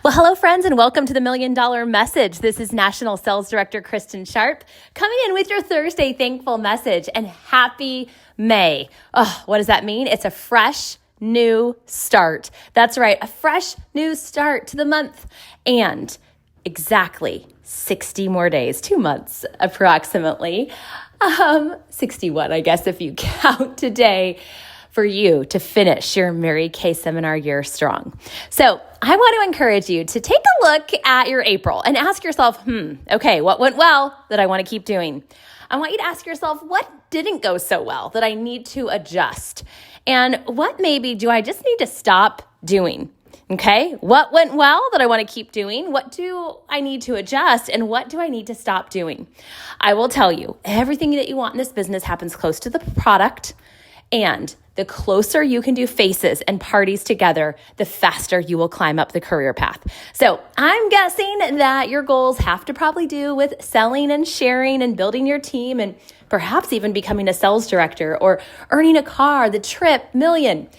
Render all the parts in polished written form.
Well, hello, friends, and welcome to the $1 Million Message. This is National Sales Director Kristin Sharpe coming in with your Thursday Thankful Message, and happy May. Oh, what does that mean? It's a fresh, new start. That's right, a fresh, new start to the month, and exactly 60 more days, 2 months approximately, 61, I guess, if you count today, for you to finish your Mary Kay seminar year strong. So I want to encourage you to take a look at your April and ask yourself, okay, what went well that I want to keep doing? I want you to ask yourself, what didn't go so well that I need to adjust? And what maybe do I just need to stop doing? Okay, what went well that I want to keep doing? What do I need to adjust? And what do I need to stop doing? I will tell you, everything that you want in this business happens close to the product, and the closer you can do faces and parties together, the faster you will climb up the career path. So I'm guessing that your goals have to probably do with selling and sharing and building your team and perhaps even becoming a sales director or earning a car, the trip, million.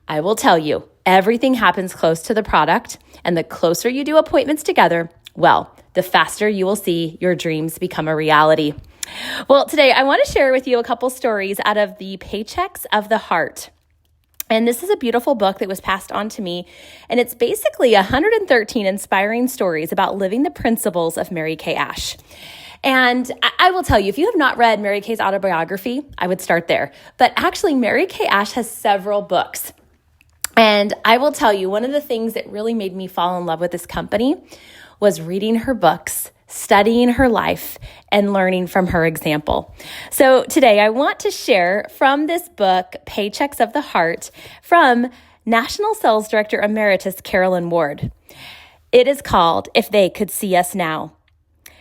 I will tell you, everything happens close to the product, and the closer you do appointments together, well, the faster you will see your dreams become a reality. Well, today I want to share with you a couple stories out of the Paychecks of the Heart. And this is a beautiful book that was passed on to me. And it's basically 113 inspiring stories about living the principles of Mary Kay Ash. And I will tell you, if you have not read Mary Kay's autobiography, I would start there. But actually, Mary Kay Ash has several books. And I will tell you, one of the things that really made me fall in love with this company was reading her books, studying her life, and learning from her example. So today I want to share from this book, Paychecks of the Heart, from National Sales Director Emeritus Carolyn Ward. It is called If They Could See Us Now.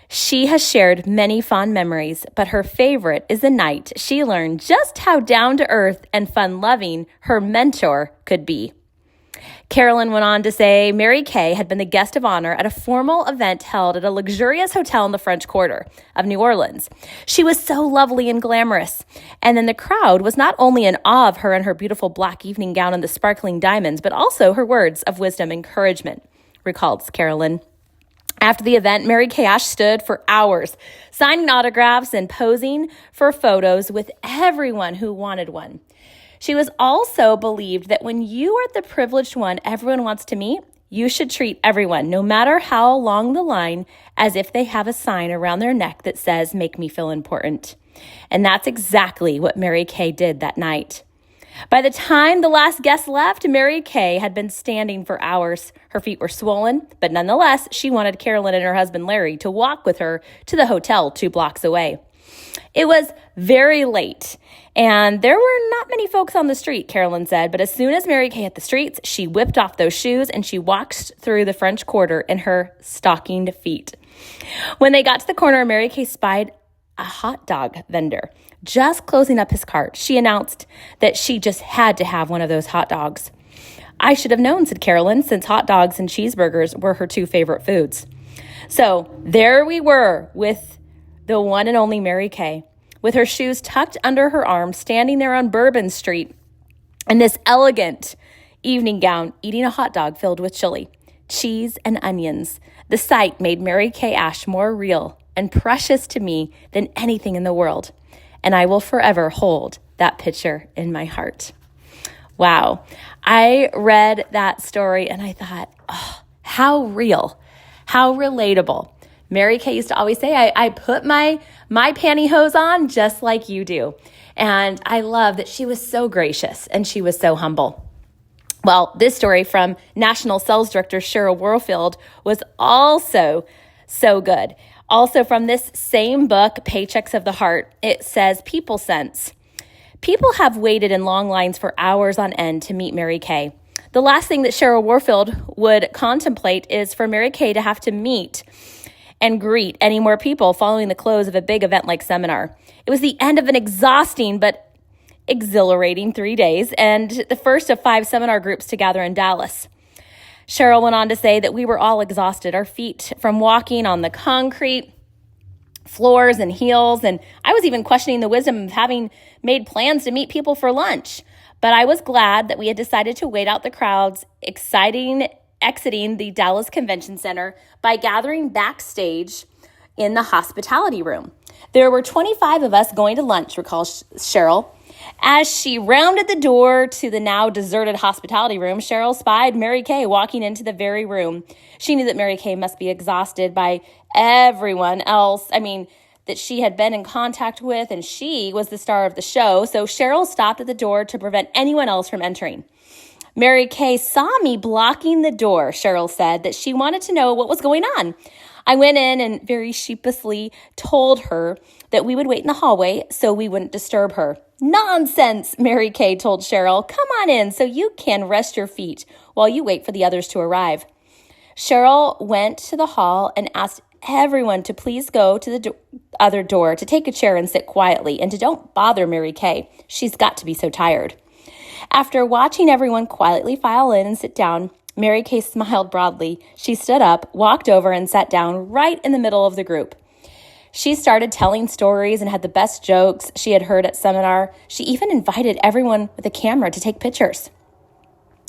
She has shared many fond memories, but her favorite is the night she learned just how down-to-earth and fun-loving her mentor could be. Carolyn went on to say Mary Kay had been the guest of honor at a formal event held at a luxurious hotel in the French Quarter of New Orleans. She was so lovely and glamorous. And then the crowd was not only in awe of her and her beautiful black evening gown and the sparkling diamonds, but also her words of wisdom and encouragement, recalls Carolyn. After the event, Mary Kay Ash stood for hours, signing autographs and posing for photos with everyone who wanted one. She was also believed that when you are the privileged one everyone wants to meet, you should treat everyone, no matter how long the line, as if they have a sign around their neck that says, "Make me feel important." And that's exactly what Mary Kay did that night. By the time the last guest left, Mary Kay had been standing for hours. Her feet were swollen, but nonetheless, she wanted Carolyn and her husband Larry to walk with her to the hotel 2 blocks away. It was very late, and there were not many folks on the street, Carolyn said, but as soon as Mary Kay hit the streets, she whipped off those shoes and she walked through the French Quarter in her stockinged feet. When they got to the corner, Mary Kay spied a hot dog vendor just closing up his cart. She announced that she just had to have one of those hot dogs. "I should have known," said Carolyn, since hot dogs and cheeseburgers were her 2 favorite foods. So there we were with the one and only Mary Kay, with her shoes tucked under her arm, standing there on Bourbon Street in this elegant evening gown, eating a hot dog filled with chili, cheese, and onions. The sight made Mary Kay Ash more real and precious to me than anything in the world, and I will forever hold that picture in my heart. Wow. I read that story and I thought, oh, how real, how relatable. Mary Kay used to always say, I put my pantyhose on just like you do. And I love that she was so gracious and she was so humble. Well, this story from National Sales Director Cheryl Warfield was also so good. Also from this same book, Paychecks of the Heart, it says, People Sense. People have waited in long lines for hours on end to meet Mary Kay. The last thing that Cheryl Warfield would contemplate is for Mary Kay to have to meet and greet any more people following the close of a big event-like seminar. It was the end of an exhausting but exhilarating 3 days and the first of 5 seminar groups to gather in Dallas. Cheryl went on to say that we were all exhausted, our feet from walking on the concrete floors and heels, and I was even questioning the wisdom of having made plans to meet people for lunch. But I was glad that we had decided to wait out the crowds, exciting exiting the Dallas Convention Center by gathering backstage in the hospitality room. There were 25 of us going to lunch, recalls Cheryl. As she rounded the door to the now deserted hospitality room, Cheryl spied Mary Kay walking into the very room. She knew that Mary Kay must be exhausted by everyone else. That she had been in contact with, and she was the star of the show. So Cheryl stopped at the door to prevent anyone else from entering. Mary Kay saw me blocking the door, Cheryl said, that she wanted to know what was going on. I went in and very sheepishly told her that we would wait in the hallway so we wouldn't disturb her. Nonsense, Mary Kay told Cheryl. Come on in so you can rest your feet while you wait for the others to arrive. Cheryl went to the hall and asked everyone to please go to the other door, to take a chair and sit quietly, and to don't bother Mary Kay. She's got to be so tired. After watching everyone quietly file in and sit down, Mary Kay smiled broadly. She stood up, walked over, and sat down right in the middle of the group. She started telling stories and had the best jokes she had heard at seminar. She even invited everyone with a camera to take pictures.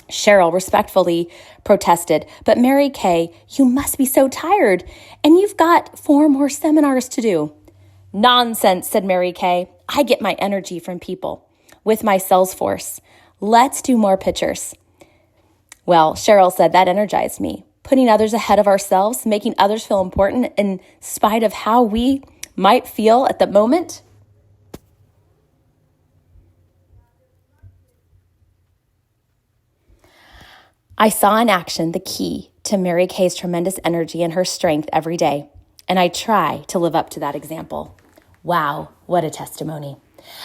Cheryl respectfully protested, "But Mary Kay, you must be so tired, and you've got 4 more seminars to do." "Nonsense," said Mary Kay. "I get my energy from people with my sales force. Let's do more pictures." Well, Cheryl said that energized me. Putting others ahead of ourselves, making others feel important in spite of how we might feel at the moment. I saw in action the key to Mary Kay's tremendous energy and her strength every day, and I try to live up to that example. Wow, what a testimony.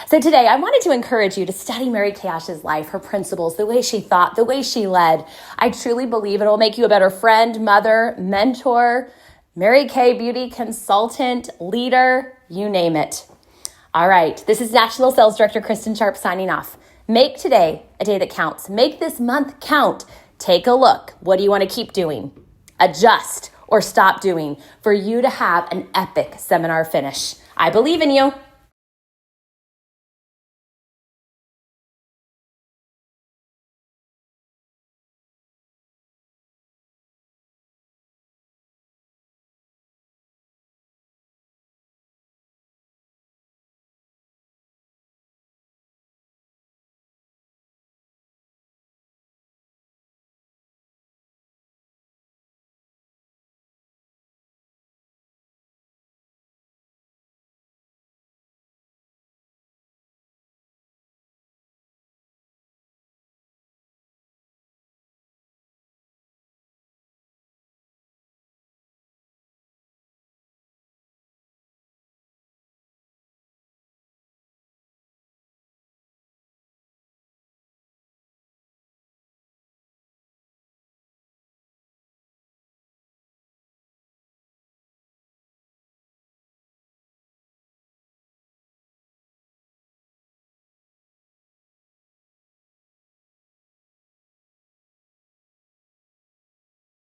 So today, I wanted to encourage you to study Mary Kay Ash's life, her principles, the way she thought, the way she led. I truly believe it will make you a better friend, mother, mentor, Mary Kay beauty consultant, leader, you name it. All right, this is National Sales Director Kristin Sharpe signing off. Make today a day that counts. Make this month count. Take a look. What do you want to keep doing? Adjust or stop doing for you to have an epic seminar finish. I believe in you.